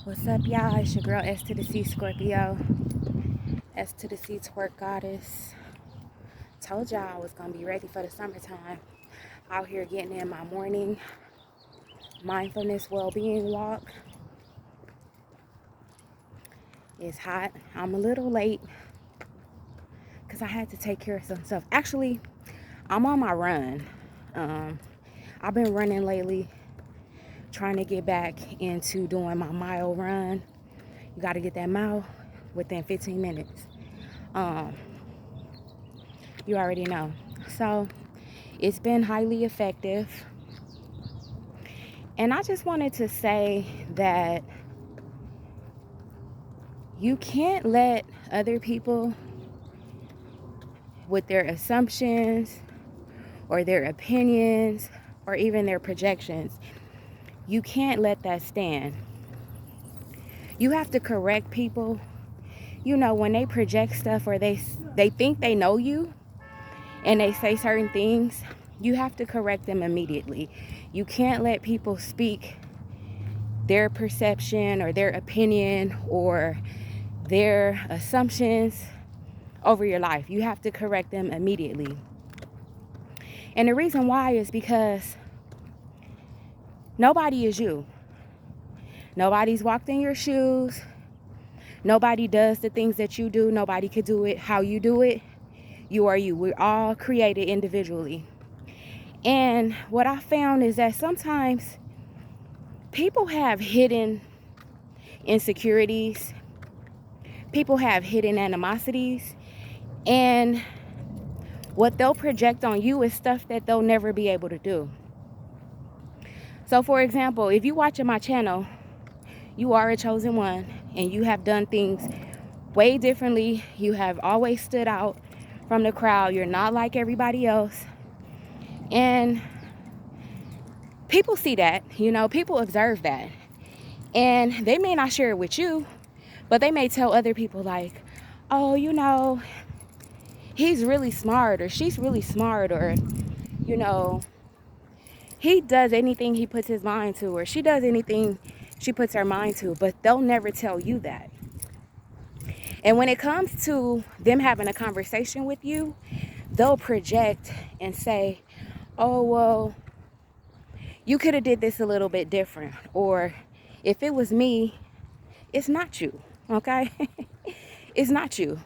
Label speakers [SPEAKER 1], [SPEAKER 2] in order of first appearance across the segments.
[SPEAKER 1] What's up, y'all? It's your girl S to the C Scorpio, S to the C Twerk Goddess. Told y'all I was gonna be ready for the summertime. Out here getting in my morning mindfulness well-being walk. It's hot. I'm a little late because I had to take care of some stuff. Actually, I'm on my run. I've been running lately, trying to get back into doing my mile run. You got to get that mile within 15 minutes. You already know. So it's been highly effective. And I just wanted to say that you can't let other people with their assumptions or their opinions or even their projections, you can't let that stand. You have to correct people. You know, when they project stuff or they think they know you and they say certain things, you have to correct them immediately. You can't let people speak their perception or their opinion or their assumptions over your life. You have to correct them immediately. And the reason why is because nobody is you. Nobody's walked in your shoes. Nobody does the things that you do. Nobody could do it how you do it. You are you. We're all created individually. And what I found is that sometimes people have hidden insecurities. People have hidden animosities. And what they'll project on you is stuff that they'll never be able to do. So, for example, if you watch my channel, you are a chosen one and you have done things way differently. You have always stood out from the crowd. You're not like everybody else. And people see that, people observe that. And they may not share it with you, but they may tell other people like, oh, he's really smart or she's really smart or, he does anything he puts his mind to or she does anything she puts her mind to, but they'll never tell you that. And when it comes to them having a conversation with you, they'll project and say, oh, well, you could have did this a little bit different. Or if it was me, it's not you, okay? It's not you.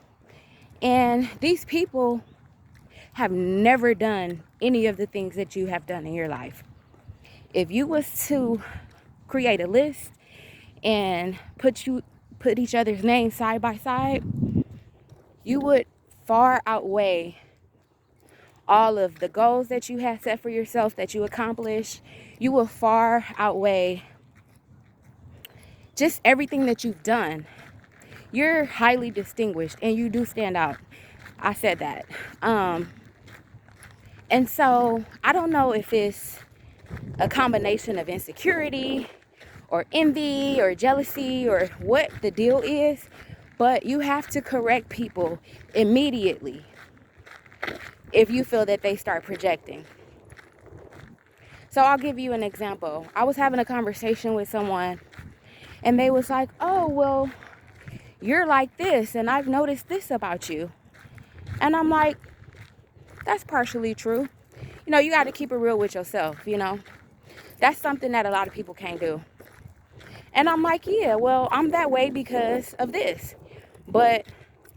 [SPEAKER 1] And these people have never done any of the things that you have done in your life. If you was to create a list and put each other's names side by side, you would far outweigh all of the goals that you have set for yourself that you accomplished. You will far outweigh just everything that you've done. You're highly distinguished and you do stand out. I said that. And so I don't know if it's a combination of insecurity or envy or jealousy or what the deal is, but you have to correct people immediately if you feel that they start projecting. So I'll give you an example. I was having a conversation with someone and they was like, oh, well, you're like this and I've noticed this about you. And I'm like, that's partially true. You got to keep it real with yourself, That's something that a lot of people can't do. And I'm like, yeah, well, I'm that way because of this. But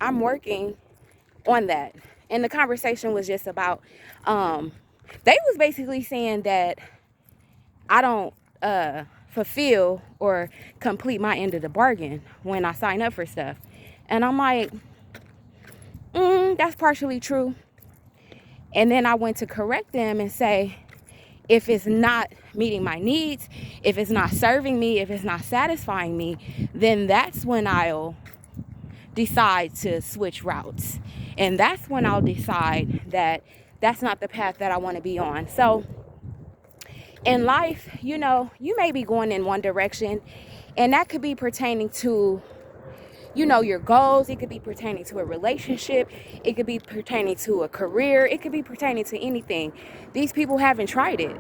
[SPEAKER 1] I'm working on that. And the conversation was just about, they was basically saying that I don't fulfill or complete my end of the bargain when I sign up for stuff. And I'm like, that's partially true. And then I went to correct them and say, if it's not meeting my needs, if it's not serving me, if it's not satisfying me, then that's when I'll decide to switch routes. And that's when I'll decide that that's not the path that I want to be on. So in life, you may be going in one direction, and that could be pertaining to your goals. It could be pertaining to a relationship. It could be pertaining to a career. It could be pertaining to anything. These people haven't tried it,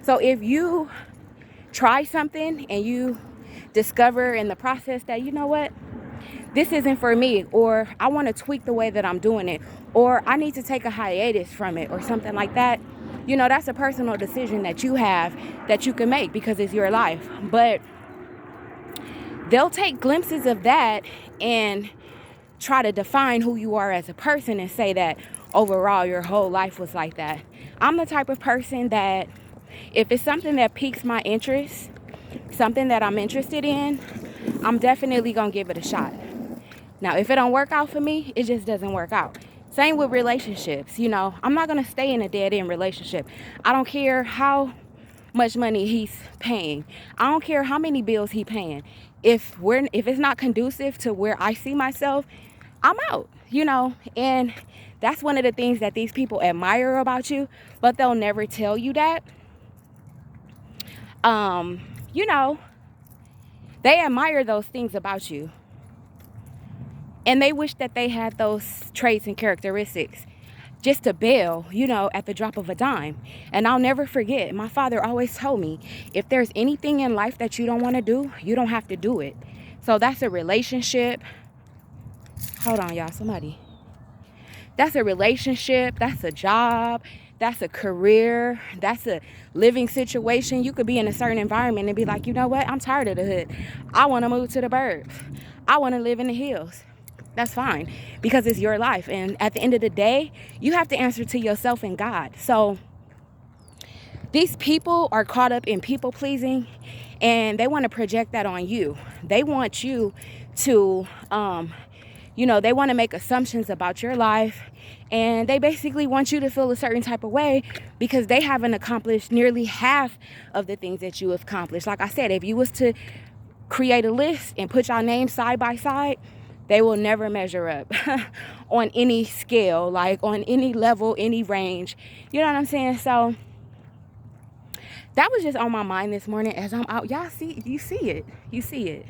[SPEAKER 1] So if you try something and you discover in the process that, you know what, this isn't for me, or I want to tweak the way that I'm doing it, or I need to take a hiatus from it or something like that, that's a personal decision that you have that you can make because it's your life. But they'll take glimpses of that and try to define who you are as a person and say that overall your whole life was like that. I'm the type of person that if it's something that piques my interest, something that I'm interested in, I'm definitely going to give it a shot. Now, if it don't work out for me, it just doesn't work out. Same with relationships. I'm not going to stay in a dead-end relationship. I don't care how much money he's paying. I don't care how many bills he's paying. If it's not conducive to where I see myself, I'm out, and that's one of the things that these people admire about you, but they'll never tell you that. They admire those things about you, and they wish that they had those traits and characteristics just to bail, at the drop of a dime. And I'll never forget, my father always told me, if there's anything in life that you don't want to do, you don't have to do it. So that's a relationship. Hold on, y'all, somebody. That's a relationship, that's a job, that's a career, that's a living situation. You could be in a certain environment and be like, you know what, I'm tired of the hood. I want to move to the burbs. I want to live in the hills. That's fine, because it's your life. And at the end of the day, you have to answer to yourself and God. So these people are caught up in people pleasing, and they want to project that on you. They want you to, they want to make assumptions about your life, and they basically want you to feel a certain type of way because they haven't accomplished nearly half of the things that you have accomplished. Like I said, if you was to create a list and put your names side by side, they will never measure up on any scale, like on any level, any range. You know what I'm saying? So that was just on my mind this morning as I'm out. Y'all see, you see it. You see it.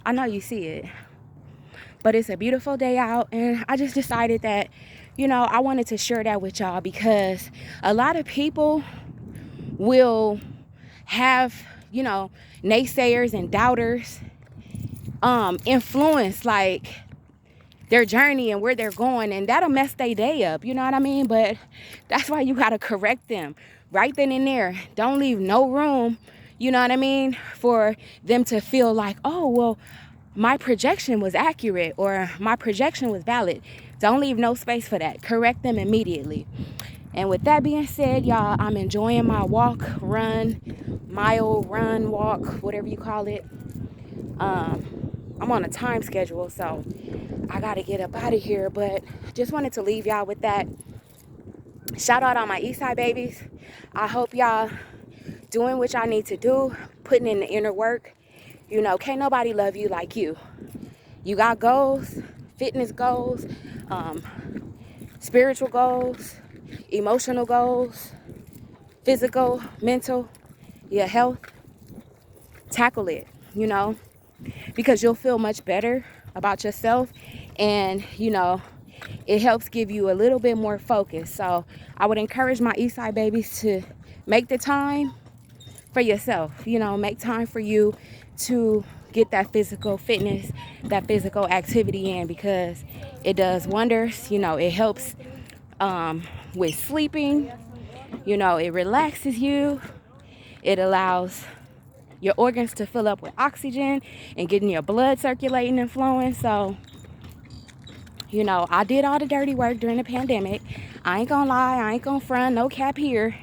[SPEAKER 1] I know you see it. But it's a beautiful day out, and I just decided that, I wanted to share that with y'all because a lot of people will have, naysayers and doubters influence like their journey and where they're going, and that'll mess their day up, you know what I mean? But that's why you got to correct them right then and there. Don't leave no room, you know what I mean, for them to feel like, oh, well, my projection was accurate or my projection was valid. Don't leave no space for that. Correct them immediately. And with that being said, y'all, I'm enjoying my walk, mile, walk, whatever you call it. I'm on a time schedule, so I got to get up out of here. But just wanted to leave y'all with that. Shout out on my Eastside babies. I hope y'all doing what y'all need to do, putting in the inner work. Can't nobody love you like you. You got goals, fitness goals, spiritual goals, emotional goals, physical, mental, your health. Tackle it, because you'll feel much better about yourself, and, it helps give you a little bit more focus. So I would encourage my Eastside babies to make the time for yourself, make time for you to get that physical fitness, that physical activity in, because it does wonders. It helps with sleeping. It relaxes you. It allows your organs to fill up with oxygen and getting your blood circulating and flowing. So, I did all the dirty work during the pandemic. I ain't gonna lie, I ain't gonna front, no cap here.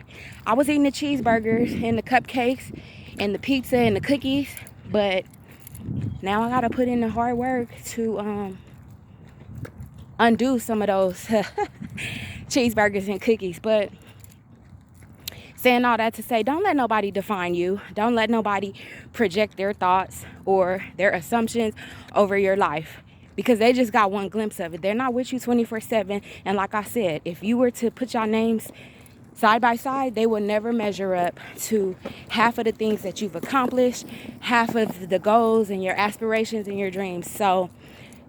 [SPEAKER 1] I was eating the cheeseburgers and the cupcakes and the pizza and the cookies, but now I gotta put in the hard work to undo some of those cheeseburgers and cookies. But saying all that to say, don't let nobody define you. Don't let nobody project their thoughts or their assumptions over your life, because they just got one glimpse of it. They're not with you 24/7. And like I said, if you were to put your names side by side, they will never measure up to half of the things that you've accomplished, half of the goals and your aspirations and your dreams. So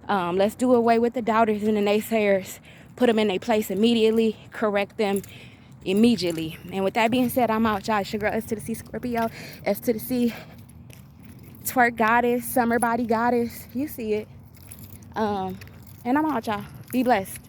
[SPEAKER 1] let's do away with the doubters and the naysayers. Put them in their place immediately. Correct them immediately. And with that being said, I'm out, y'all. It's your girl, S to the C Scorpio, S to the C twerk goddess, summer body goddess. You see it. And I'm out, y'all. Be blessed.